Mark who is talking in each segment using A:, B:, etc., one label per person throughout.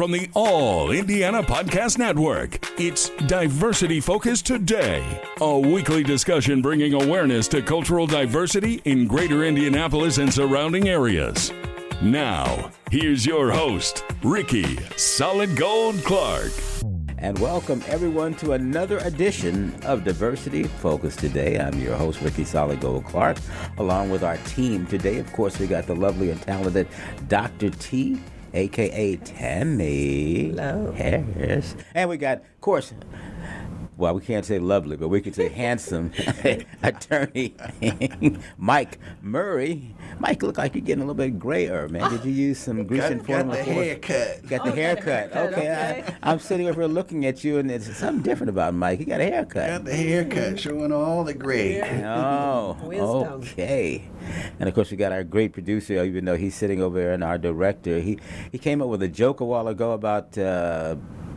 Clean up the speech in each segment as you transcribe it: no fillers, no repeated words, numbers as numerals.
A: from the All Indiana Podcast Network. It's Diversity Focus Today, a weekly discussion bringing awareness to cultural diversity in greater Indianapolis and surrounding areas. Now, here's your host, Ricky Solid Gold Clark.
B: And welcome everyone to another edition of Diversity Focus Today. I'm your host, Ricky Solid Gold Clark, along with our team today. Of course, we got the lovely and talented Dr. T, a.k.a. Tammy Harris. And we got, of course, well, we can't say lovely, but we can say handsome attorney Mike Murray. Mike, look like you're getting a little bit grayer, man. Did you use some grease and formula?
C: Got the haircut.
B: Got the haircut. Okay. I'm sitting over here looking at you, and there's something different about Mike. He got a haircut.
C: Got the haircut, showing all the gray.
B: Oh, okay. And of course, we got our great producer, even though he's sitting over there, and our director. He came up with a joke a while ago about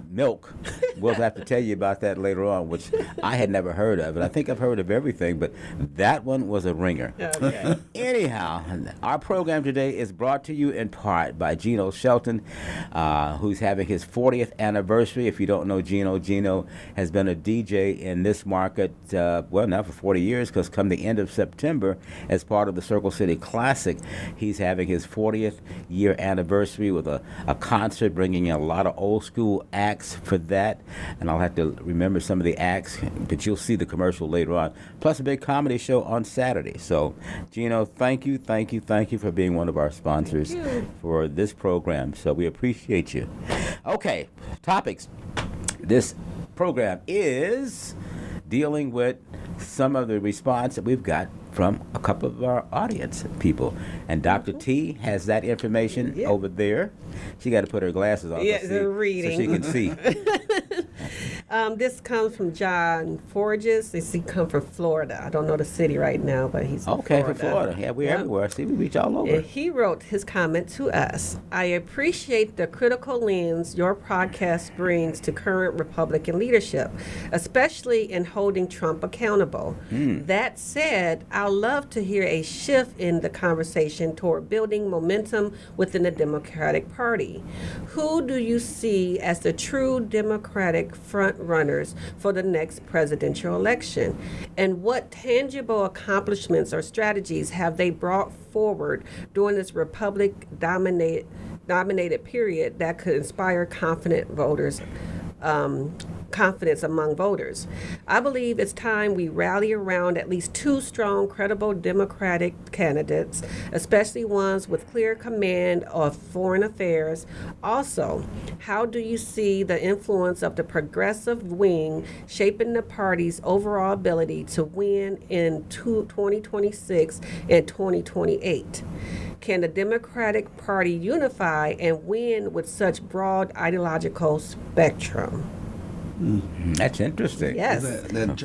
B: milk. We'll have to tell you about that later on, which I had never heard of. And I think I've heard of everything, but that one was a ringer.
D: Okay.
B: Anyhow, our program today is brought to you in part by Gino Shelton, who's having his 40th anniversary. If you don't know Gino has been a DJ in this market, now for 40 years, because come the end of September, as part of the Circle City Classic, he's having his 40th year anniversary with a concert, bringing in a lot of old school acts for that, and I'll have to remember some of the acts, but you'll see the commercial later on, plus a big comedy show on Saturday. So, Gino, thank you for being one of our sponsors for this program. So we appreciate you. Okay, topics. This program is dealing with some of the response that we've got from a couple of our audience people. And Dr. T has that information over there. She got to put her glasses on
D: reading.
B: so she can see.
D: This comes from John Forges. He comes from Florida. I don't know the city right now, but he's from Florida.
B: From Florida. Yeah, we're everywhere. See, we reach all over.
D: And he wrote his comment to us. I appreciate the critical lens your podcast brings to current Republican leadership, especially in holding Trump accountable. That said, I'd love to hear a shift in the conversation toward building momentum within the Democratic Party. Who do you see as the true Democratic front runners for the next presidential election? And what tangible accomplishments or strategies have they brought forward during this Republican-dominated period that could inspire confidence among voters? I believe it's time we rally around at least two strong, credible Democratic candidates, especially ones with clear command of foreign affairs. Also, how do you see the influence of the progressive wing shaping the party's overall ability to win in 2026 and 2028? Can the Democratic Party unify and win with such broad ideological spectrum?
B: That's interesting.
D: Yes.
C: That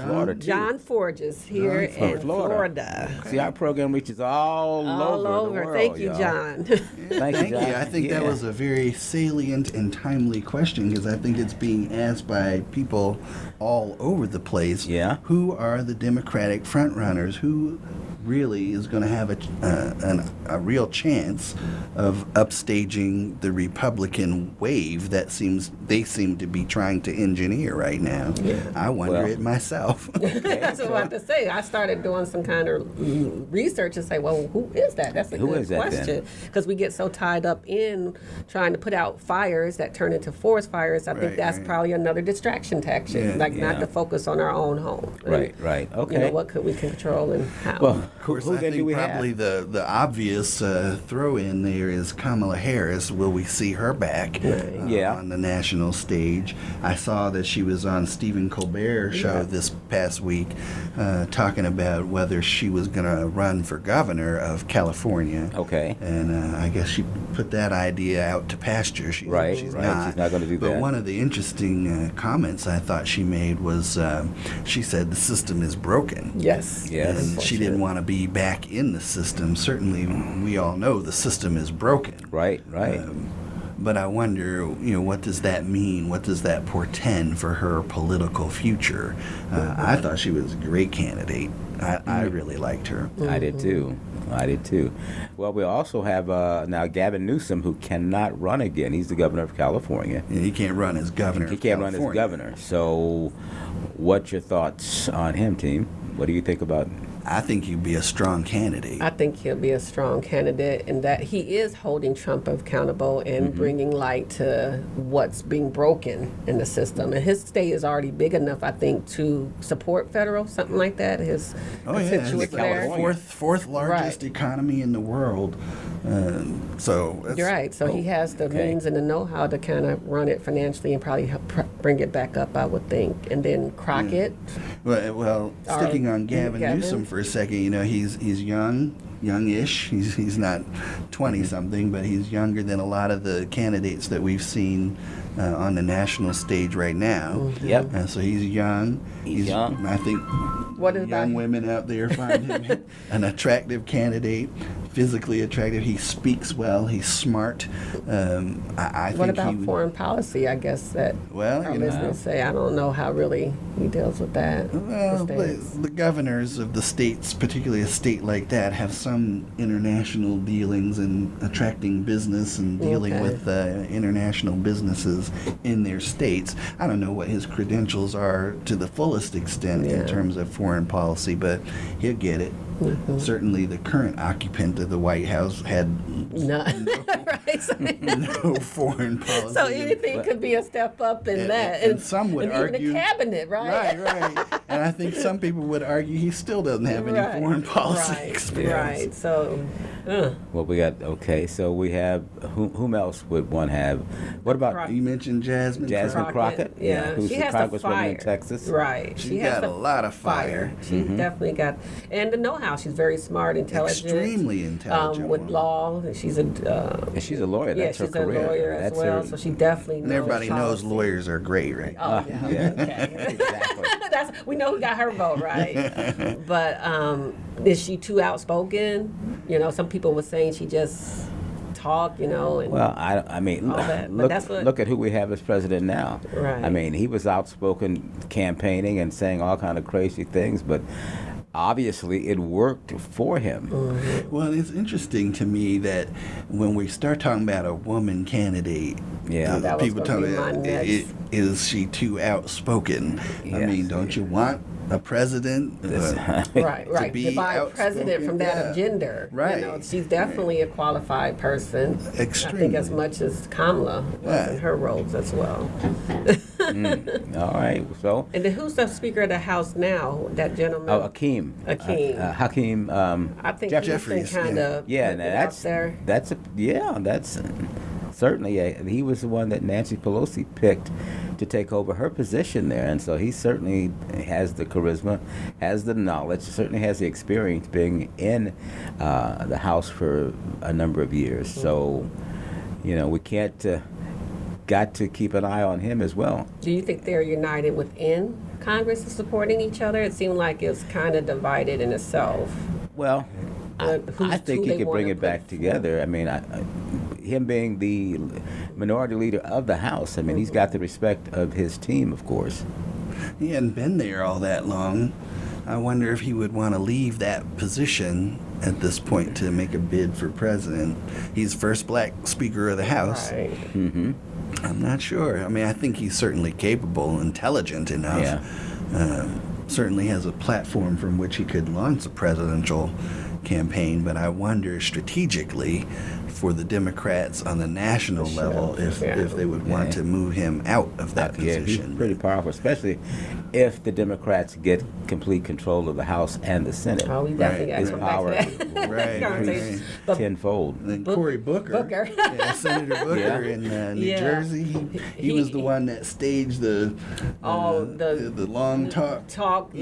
D: John Forges here in Florida.
B: See, our program reaches all over the world.
D: Thank you,
B: y'all.
D: John.
B: Thank you.
C: I think that was a very salient and timely question, because I think it's being asked by people all over the place.
B: Yeah.
C: Who are the Democratic frontrunners? Who really is going to have a real chance of upstaging the Republican wave that they seem to be trying to engineer right now?
D: Yeah.
C: I wonder it myself.
D: That's what I have to say. I started doing some kind of research and say, well, who is that? That's a good question. Because we get so tied up in trying to put out fires that turn into forest fires. I think that's probably another distraction tactic, not to focus on our own home.
B: Right. Okay.
D: What could we control and how?
B: Well,
C: Of course, I think probably the obvious throw in there is Kamala Harris. Will we see her back on the national stage? I saw that she was on Stephen Colbert's show this past week talking about whether she was going to run for governor of California.
B: Okay.
C: And I guess she put that idea out to pasture. She's not.
B: She's not going to do that.
C: But one of the interesting comments I thought she made was she said the system is broken.
D: Yes.
C: And she didn't want to be back in the system. Certainly, we all know the system is broken.
B: Right.
C: but I wonder, what does that mean? What does that portend for her political future? I thought she was a great candidate. I really liked her.
B: I did too. Well, we also have now Gavin Newsom, who cannot run again. He's the governor of California.
C: And he can't run as governor.
B: He can't run as governor. So, what's your thoughts on him, team? What do you think about?
C: I think he'd be a strong candidate.
D: I think he'll be a strong candidate, and that he is holding Trump accountable and bringing light to what's being broken in the system. And his state is already big enough, I think, to support federal, something like that. His constituents there.
C: Fourth largest economy in the world. So
D: you're right. So he has the means and the know-how to kind of run it financially and probably help bring it back up, I would think. And then Crockett.
C: Well, sticking on Gavin Newsom for a second, he's youngish. He's not 20-something, but he's younger than a lot of the candidates that we've seen on the national stage right now.
B: Yep.
C: So he's young. He's young. I think young women out there find him an attractive candidate, physically attractive. He speaks well. He's smart. I
D: what
C: think
D: about foreign policy? I guess that our listeners say. I don't know how really he deals with that.
C: Well, the governors of the states, particularly a state like that, have some international dealings in attracting business and dealing with international businesses in their states. I don't know what his credentials are to the fullest extent in terms of foreign policy, but he'll get it. Certainly the current occupant of the White House had no foreign policy.
D: So anything could be a step up in that.
C: And some would argue.
D: Even the cabinet, right?
C: Right. And I think some people would argue he still doesn't have any foreign policy experience.
D: Right, so...
B: Well, we got, so we have, whom else would one have? What about...
D: Crockett.
C: You mentioned Jasmine
D: Crockett.
B: Yeah, who's
D: she
B: the
D: has
B: congresswoman in Texas.
D: Right.
C: She got a lot of fire.
D: She definitely got... And the know-how. She's very smart, intelligent.
C: Extremely intelligent.
D: With law. She's a...
B: and she's a lawyer. That's her career.
D: She's a lawyer as well, so she definitely knows.
C: And everybody knows lawyers are great, right?
D: Oh, yeah. Okay.
B: Exactly.
D: We know who got her vote, right? But is she too outspoken? Some people were saying she just talk, and
B: well, I mean,
D: all that. But
B: look at who we have as president now.
D: Right.
B: I mean, he was outspoken campaigning and saying all kind of crazy things, but obviously it worked for him.
C: Well, it's interesting to me that when we start talking about a woman candidate, people talk about, is she too outspoken?
B: Yes.
C: I mean, don't you want a president
D: to be a president from that gender?
C: Right.
D: She's definitely a qualified person.
C: Extremely.
D: I think as much as Kamala was in her roles as well.
B: All right. So.
D: And then who's the Speaker of the House now? That gentleman.
B: Oh, Hakeem.
D: Hakeem. I think
C: Jeffries.
D: Kind of.
B: That's certainly he was the one that Nancy Pelosi picked to take over her position there, and so he certainly has the charisma, has the knowledge, certainly has the experience being in the House for a number of years. So, we can't. Got to keep an eye on him as well.
D: Do you think they're united within Congress and supporting each other? It seemed like it's kind of divided in itself.
B: Well, I think he could bring it back together. I mean, him being the minority leader of the House, I mean, he's got the respect of his team, of course.
C: He hadn't been there all that long. I wonder if he would want to leave that position at this point to make a bid for president. He's first black Speaker of the House.
D: Right.
B: Mm-hmm.
C: I'm not sure. I mean, I think he's certainly capable, intelligent enough.
B: Yeah.
C: Certainly has a platform from which he could launch a presidential campaign, but I wonder strategically for the Democrats on the national level if they would want to move him out of that position.
B: Yeah, he's pretty powerful, especially if the Democrats get complete control of the House and the Senate.
D: Oh, we definitely got
B: his power
C: increased
B: tenfold.
C: And Cory Booker. Senator Booker in New Jersey. He was the one that staged the long talk.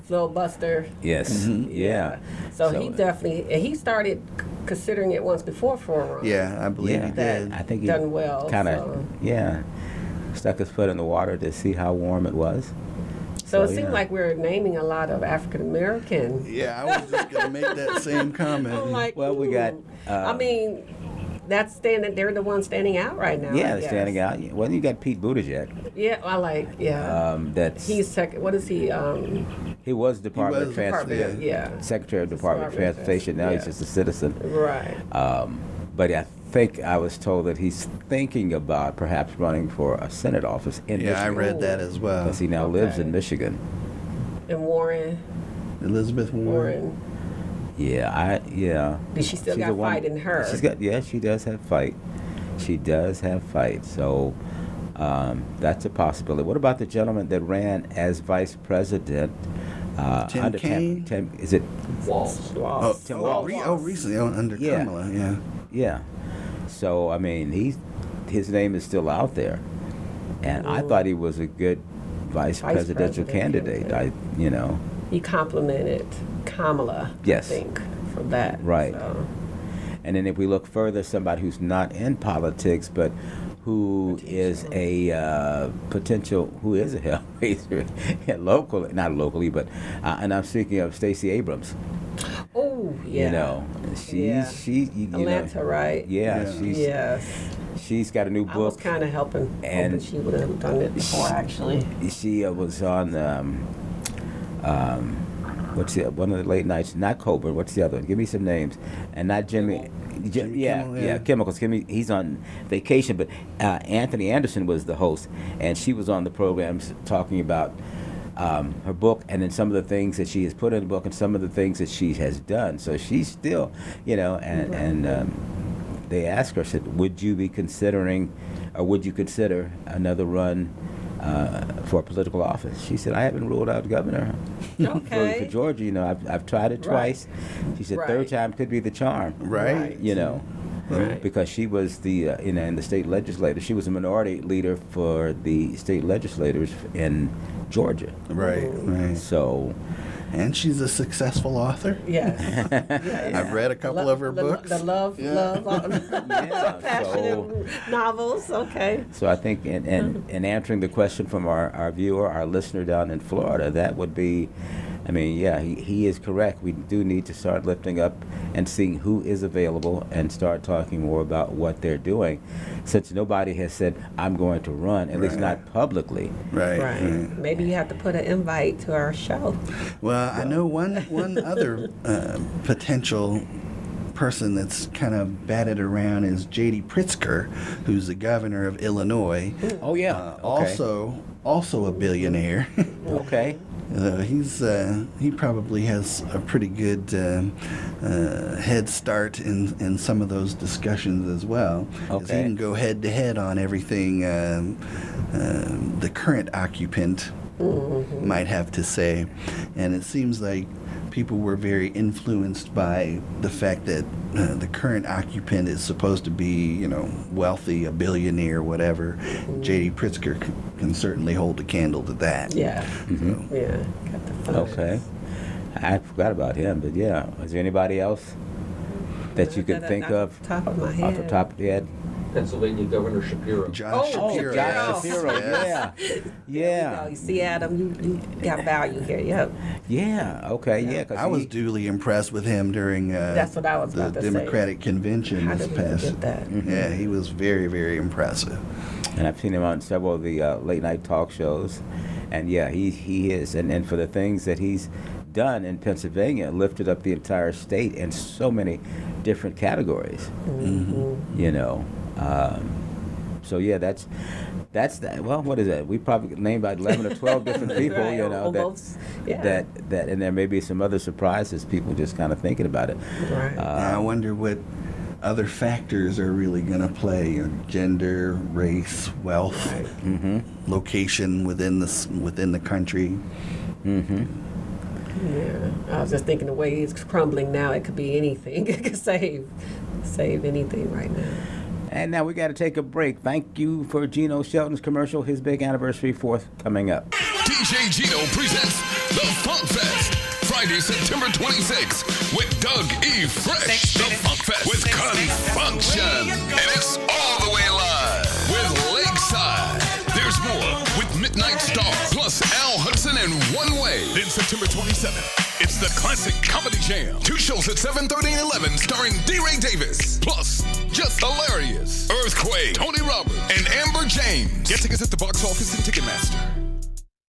D: Filibuster.
B: Yes. Yeah.
D: So he definitely, he started considering it once before for a run.
C: Yeah, I believe he did.
B: I think he
D: done well.
B: Kind of, stuck his foot in the water to see how warm it was.
D: So it seemed like we're naming a lot of African American.
C: Yeah, I was just going to make that same comment.
D: I'm like,
B: well, we got.
D: I mean, they're the ones standing out right now.
B: Yeah, they're standing out. Well, you got Pete Buttigieg.
D: Yeah, I like. Yeah. He's second. What is he?
B: He was Secretary of Department of Transportation. Now he's just a citizen.
D: Right.
B: But I think I was told that he's thinking about perhaps running for a Senate office in Michigan.
C: Yeah, I read that as well.
B: Because he now lives in Michigan.
D: And Warren.
C: Elizabeth Warren.
B: Yeah,
D: Did she still got fight in her?
B: She does have fight. She does have fight. So that's a possibility. What about the gentleman that ran as vice president?
C: Tim Kaine?
B: Is it
E: Walz?
B: Tim Walz.
C: Recently under Kamala, yeah.
B: Yeah. So, I mean, his name is still out there. And I thought he was a good vice presidential candidate.
D: He complimented Kamala,
B: yes,
D: I think, for that.
B: Right.
D: So.
B: And then if we look further, somebody who's not in politics, but who is a potential hellraiser, not locally, but, and I'm speaking of Stacey Abrams.
D: Oh, yeah.
B: She's
D: Atlanta, right?
B: Yeah, she's got a new book.
D: I was kind of hoping she would have done it before, actually.
B: She was on one of the late nights, not Colbert, what's the other one? Give me some names. And not Jimmy. Chemicals. He's on vacation, but Anthony Anderson was the host, and she was on the programs talking about her book, and then some of the things that she has put in the book, and some of the things that she has done. So she's still, they asked her, said, would you be considering, or would you consider another run for political office? She said, I haven't ruled out governor for Georgia. I've tried it twice. She said, third time could be the charm.
C: Right.
B: Because she was in the state legislature. She was a minority leader for the state legislators in Georgia.
C: Right.
B: So.
C: And she's a successful author.
D: Yes.
C: I've read a couple of her books.
D: The love, passionate novels. Okay.
B: So I think in answering the question from our viewer, our listener down in Florida, that would be, he is correct. We do need to start lifting up and seeing who is available and start talking more about what they're doing, since nobody has said, I'm going to run, at least not publicly.
C: Right.
D: Maybe you have to put an invite to our show.
C: Well, I know one other potential person that's kind of batted around is J.D. Pritzker, who's the governor of Illinois.
B: Oh, yeah.
C: Also a billionaire.
B: Okay.
C: He probably has a pretty good head start in some of those discussions as well.
B: Okay.
C: He can go head to head on everything the current occupant might have to say, and it seems like people were very influenced by the fact that the current occupant is supposed to be, wealthy, a billionaire, whatever. J.D. Pritzker can certainly hold a candle to that.
D: Yeah.
B: Mm-hmm.
D: Yeah. Got the fun.
B: Okay. I forgot about him, but yeah. Is there anybody else that you could think of?
D: Off the top of my head.
B: Off the top of the head?
E: Pennsylvania Governor Shapiro.
C: Josh Shapiro.
B: Josh Shapiro. Yeah.
D: You see, Adam, you got value here. Yep.
B: Yeah. Okay. Yeah.
C: I was duly impressed with him during
D: that's what I was
C: the
D: about to
C: Democratic convention
D: How
C: this
D: did we
C: past.
D: forget that?
B: Mm-hmm.
C: Yeah, he was very, very impressive.
B: And I've seen him on several of the late night talk shows, and yeah, he is. And for the things that he's done in Pennsylvania, lifted up the entire state in so many different categories.
D: Mm-hmm.
B: So yeah, that's that. Well, what is that? We probably named about 11 or 12 different people,
D: right,
B: that, and there may be some other surprises. People just kind of thinking about it.
D: Right.
C: I wonder what other factors are really going to play: gender, race, wealth, location within the country.
B: Mm-hmm.
D: Yeah, I was just thinking the way it's crumbling now, it could be anything. It could save anything right now.
B: And now we got to take a break. Thank you for Geno Shelton's commercial, his big anniversary 4th coming up.
A: DJ Geno presents The Funk Fest, Friday, September 26th, with Doug E. Fresh. The Funk Fest with Confunction. And it's all the way live with Lakeside. There's more with Midnight Star, plus Al Hudson and One Way. Then September 27th, it's
F: The Classic Comedy Jam. 2 shows at 7:30 and 11 starring D. Ray Davis. Plus, Just Hilarious, Earthquake, Tony Roberts, and Amber James. Get tickets at the box office and Ticketmaster.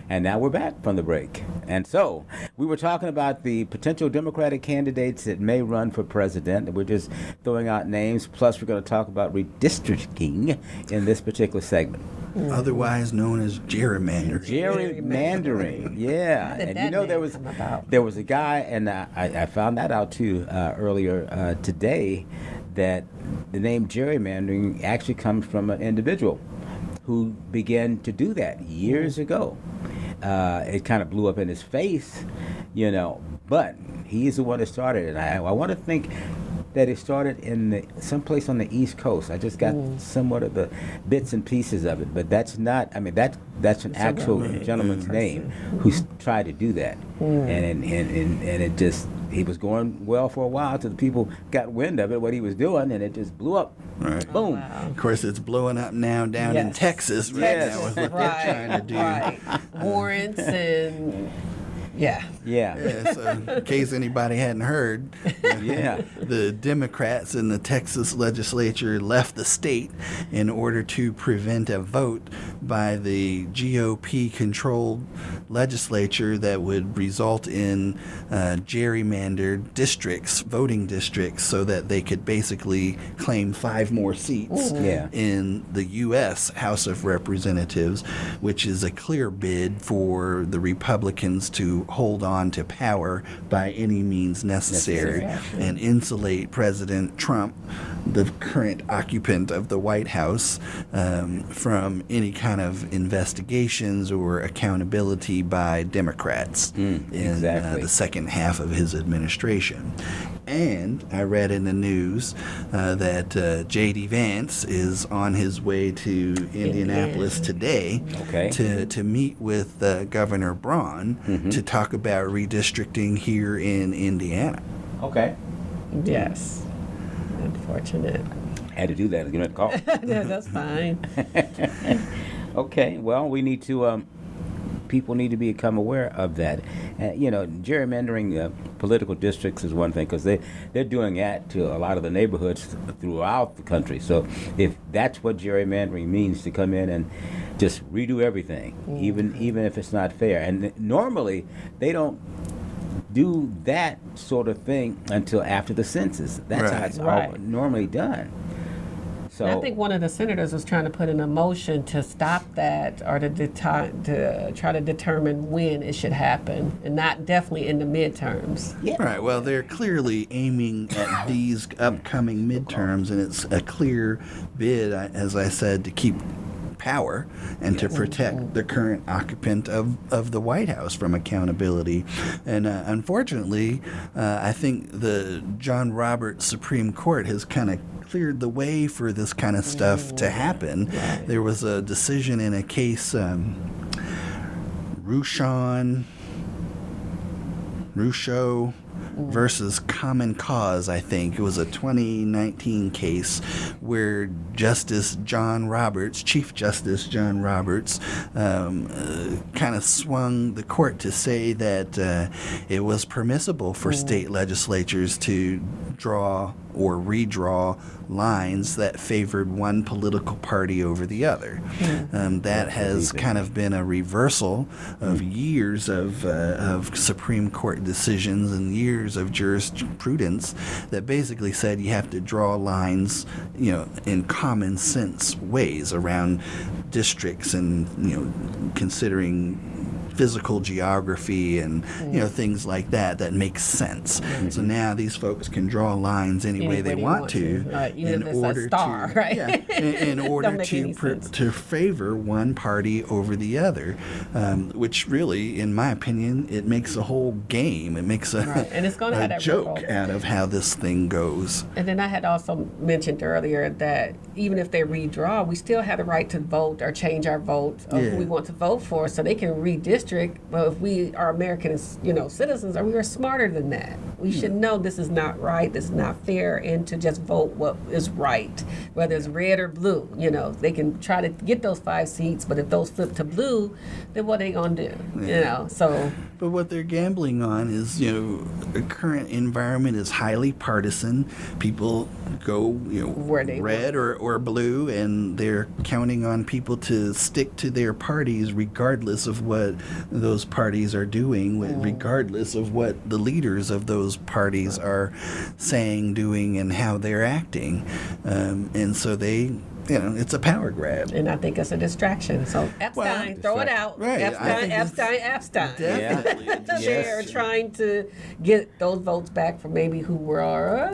B: And now we're back from the break. And so we were talking about the potential Democratic candidates that may run for president. We're just throwing out names. Plus, we're going to talk about redistricting in this particular segment.
C: Otherwise known as gerrymandering.
B: Gerrymandering, yeah. And you know, there was a guy, and I found that out too earlier today, that the name gerrymandering actually comes from an individual who began to do that years ago. It kind of blew up in his face, you know, but he's the one that started it. I want to think that it started in someplace on the East Coast. I just got somewhat of the bits and pieces of it, but that's not. I mean, that's an actual gentleman's name who tried to do that, and it just. He was going well for a while till the people got wind of it, what he was doing, and it just blew up.
C: Right.
B: Boom.
D: Oh, wow.
C: Of course, it's blowing up now down in Texas right now with what they're trying to do.
D: Right. Warrants and... Yeah.
C: So in case anybody hadn't heard, the Democrats in the Texas legislature left the state in order to prevent a vote by the GOP-controlled legislature that would result in gerrymandered districts, voting districts, so that they could basically claim 5 more seats in the U.S. House of Representatives, which is a clear bid for the Republicans to hold on to power by any means necessary and insulate President Trump, the current occupant of the White House, from any kind of investigations or accountability by Democrats in the second half of his administration. And I read in the news that J.D. Vance is on his way to Indianapolis today to meet with Governor Braun to talk about redistricting here in Indiana.
B: Okay.
D: Yes. Unfortunate.
B: Had to do that to get a call.
D: Yeah, that's fine.
B: Okay. Well, we need to. People need to become aware of that. You know, gerrymandering political districts is one thing because they're doing that to a lot of the neighborhoods throughout the country. So if that's what gerrymandering means, to come in and just redo everything, even if it's not fair. And normally they don't do that sort of thing until after the census. That's how it's all normally done. So
D: I think one of the senators was trying to put in a motion to stop that, or to try to determine when it should happen, and not definitely in the midterms.
C: Right. Well, they're clearly aiming at these upcoming midterms, and it's a clear bid, as I said, to keep power and to protect the current occupant of the White House from accountability. And unfortunately, I think the John Roberts Supreme Court has kind of cleared the way for this kind of stuff to happen. There was a decision in a case, Rousseau versus Common Cause, I think. It was a 2019 case where Chief Justice John Roberts, kind of swung the court to say that it was permissible for state legislatures to draw or redraw lines that favored one political party over the other. That has kind of been a reversal of years of Supreme Court decisions and years of jurisprudence that basically said you have to draw lines, you know, in common sense ways around districts and, you know, considering physical geography and things like that make sense. So now these folks can draw lines any way they want to,
D: in order
C: to favor one party over the other, which really, in my opinion, it makes a whole game. It makes
D: and it's going to have that
C: joke
D: ripple
C: out of how this thing goes.
D: And then I had also mentioned earlier that even if they redraw, we still have the right to vote or change our vote of who we want to vote for, so they can redistrict. But if we are American, citizens, we are smarter than that. We should know this is not right, this is not fair, and to just vote what is right, whether it's red or blue. You know, they can try to get those 5 seats, but if those flip to blue, then what are they gonna do? So
C: But what they're gambling on is, the current environment is highly partisan. People go, red or blue, and they're counting on people to stick to their parties regardless of what those parties are doing, regardless of what the leaders of those parties are saying, doing, and how they're acting. And so they... it's a power grab.
D: And I think it's a distraction. So Epstein, throw it out.
C: Right.
D: Epstein.
C: Definitely.
D: They're trying to get those votes back from maybe who were,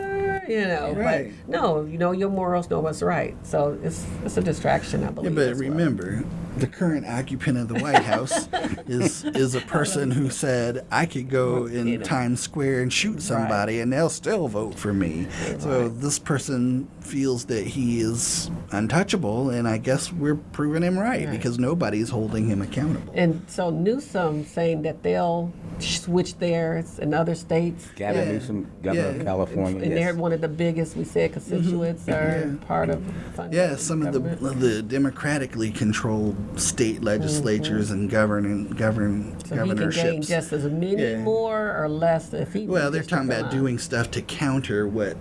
C: Right.
D: But no, your morals know what's right. So it's a distraction, I believe.
C: Yeah, but remember, the current occupant of the White House is a person who said, I could go in Times Square and shoot somebody and they'll still vote for me. So this person feels that he is untouchable, and I guess we're proving him right because nobody's holding him accountable.
D: And so Newsom saying that they'll switch theirs in other states.
B: Gavin Newsom, governor of California.
D: And they're one of the biggest, we said, constituents are part of funding.
C: Yeah, some of the democratically controlled state legislatures and governorships.
D: So he can gain just as many more or less if he...
C: Well, they're talking about doing stuff to counter what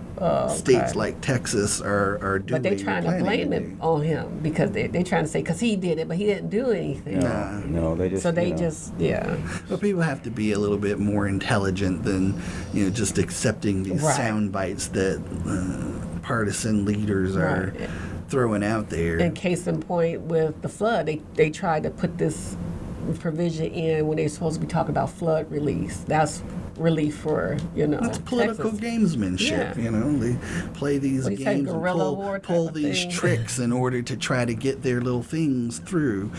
C: states like Texas are doing.
D: But they're trying to blame it on him because they're trying to say, because he did it, but he didn't do anything.
B: No, they just...
D: So they just.
C: But people have to be a little bit more intelligent than, just accepting these sound bites that partisan leaders are throwing out there.
D: And case in point with the flood, they tried to put this provision in when they're supposed to be talking about flood release. That's relief for,
C: That's political
D: Texas.
C: Gamesmanship, They play these games and pull these tricks in order to try to get their little things through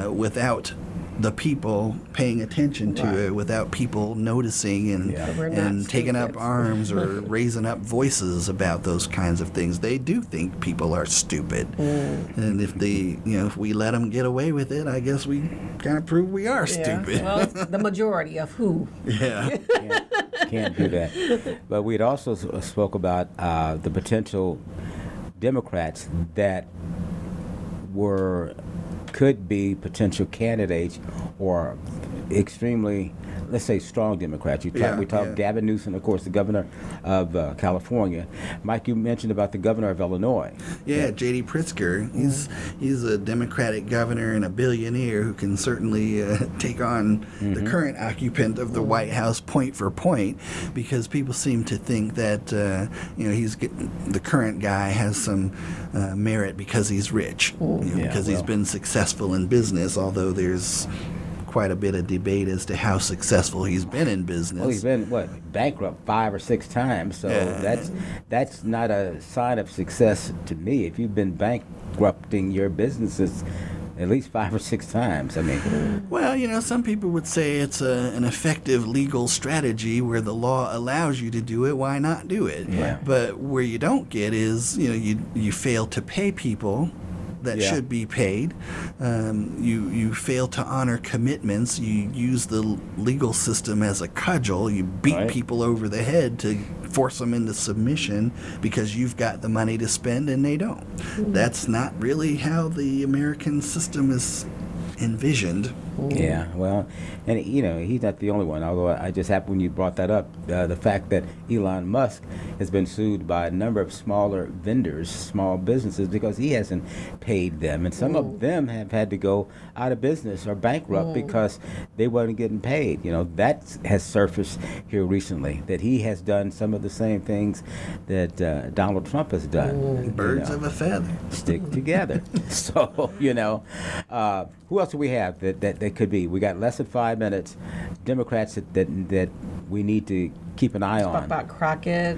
C: without the people paying attention to it, without people noticing and taking up arms or raising up voices about those kinds of things. They do think people are stupid. And if if we let them get away with it, I guess we kind of prove we are stupid.
D: Well, it's the majority of who.
C: Yeah.
B: Can't do that. But we'd also spoke about the potential Democrats that could be potential candidates or extremely, let's say, strong Democrats. We talked Gavin Newsom, of course, the governor of California. Mike, you mentioned about the governor of Illinois.
C: Yeah, J.D. Pritzker. He's a Democratic governor and a billionaire who can certainly take on the current occupant of the White House point for point, because people seem to think that the current guy has some merit because he's rich, because he's been successful in business, although there's quite a bit of debate as to how successful he's been in business.
B: Well, he's been bankrupt 5 or 6 times, so that's not a sign of success to me. If you've been bankrupting your businesses at least 5 or 6 times, I mean.
C: Well, some people would say it's an effective legal strategy where the law allows you to do it. Why not do it?
B: Yeah.
C: But where you don't get is, you fail to pay people that should be paid. You fail to honor commitments. You use the legal system as a cudgel. You beat people over the head to force them into submission because you've got the money to spend and they don't. That's not really how the American system is envisioned.
B: Yeah, well, and he's not the only one. Although I just happened when you brought that up, the fact that Elon Musk has been sued by a number of smaller vendors, small businesses, because he hasn't paid them, and some of them have had to go out of business or bankrupt because they weren't getting paid. That has surfaced here recently, that he has done some of the same things that Donald Trump has done.
C: Birds of a feather
B: stick together. So who else do we have that could be? We got less than 5 minutes. Democrats that we need to keep an eye on.
D: Talk about Crockett.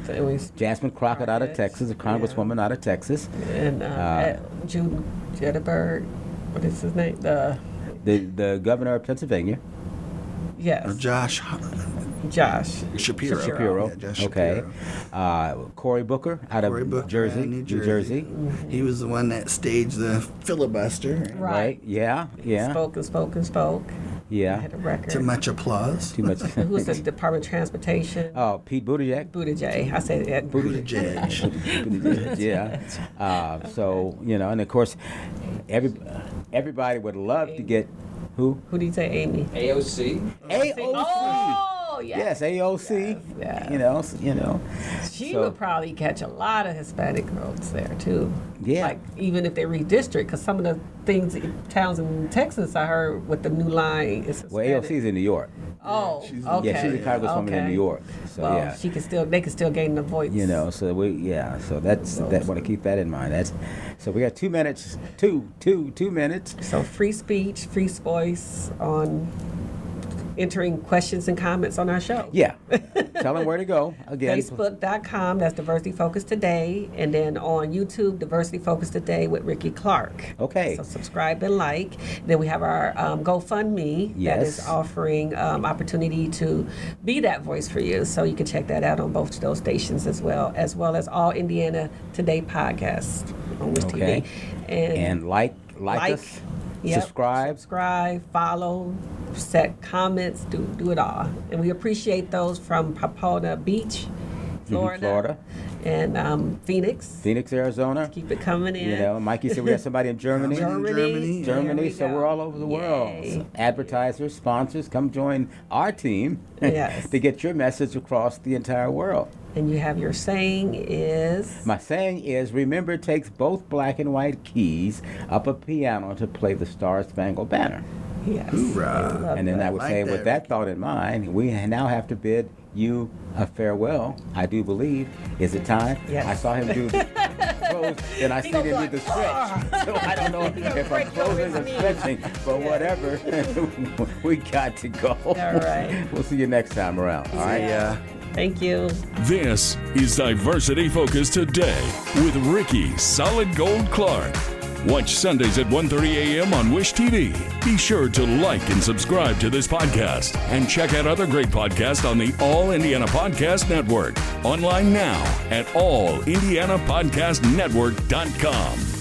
B: Jasmine Crockett out of Texas, a congresswoman out of Texas.
D: And Jude Jetterberg, what is his name?
B: The governor of Pennsylvania.
D: Yes.
C: Josh Shapiro.
B: Yeah,
C: Josh
B: okay.
C: Shapiro.
B: Cory Booker out of
C: New
B: Jersey.
C: Mm-hmm. He was the one that staged the filibuster.
B: Right. Yeah.
D: Spoke.
B: Yeah.
D: Had a record.
C: To much applause.
B: Too much.
D: Who's the Department of Transportation?
B: Oh, Pete Buttigieg.
D: I said that.
C: Buttigieg.
B: Yeah. So, and of course, everybody would love to get who?
D: Who did you say, Amy?
E: AOC.
B: AOC.
D: Oh,
B: Yes, AOC.
D: Yes.
B: You know.
D: She
B: So-
D: would probably catch a lot of Hispanic votes there too.
B: Yeah.
D: Like even if they redistrict, because some of the things towns in Texas I heard with the new line is
B: Well,
D: Hispanic.
B: AOC's in New York.
D: Oh,
C: she's-
D: okay.
B: Yeah, she's a Congresswoman in New York. So
D: well,
B: yeah.
D: they can still gain the votes.
B: You know, so so that's that. Want to keep that in mind. So we got 2 minutes, two minutes.
D: So free speech, free voice on entering questions and comments on our show.
B: Yeah, tell them where to go again.
D: Facebook.com, that's Diversity Focus Today, and then on YouTube, Diversity Focus Today with Ricky Clark.
B: Okay.
D: So subscribe and like. Then we have our GoFundMe that
B: Yes.
D: is offering opportunity to be that voice for you. So you can check that out on both of those stations as well as All Indiana Today podcasts on Wish
B: Okay.
D: TV.
B: And like us,
D: Yep.
B: subscribe,
D: follow, set comments, do it all. And we appreciate those from Papona Beach, Florida. And Phoenix,
B: Arizona.
D: Keep it coming in.
B: You know, Mikey said we have somebody in Germany.
D: Germany.
B: Germany,
D: There we
B: so
D: go.
B: we're all over the world.
D: Yay.
B: So advertisers, sponsors, come join our team
D: Yes.
B: to get your message across the entire world.
D: And you have your saying is.
B: My saying is, remember, it takes both black and white keys up a piano to play the Star Spangled Banner.
D: Yes.
C: Hoorah.
D: Love
B: And then
D: that.
B: I would
C: Like
B: say,
C: that,
B: with that
C: Ricky.
B: thought in mind, we now have to bid you a farewell. I do believe. Is it time?
D: Yes.
B: I saw him do the close, and I
D: He
B: see
D: gonna
B: him
D: go
B: do the
D: like,
B: stretch. So I don't know if I'm
D: break
B: closing
D: those
B: or
D: knees.
B: stretching, but whatever. We got to go.
D: All right.
B: We'll see you next time around. All right.
C: Yeah.
D: Thank you.
A: This is Diversity Focus Today with Ricky Solid Gold Clark. Watch Sundays at 1:30 a.m. on Wish TV. Be sure to like and subscribe to this podcast and check out other great podcasts on the All Indiana Podcast Network. Online now at allindianapodcastnetwork.com.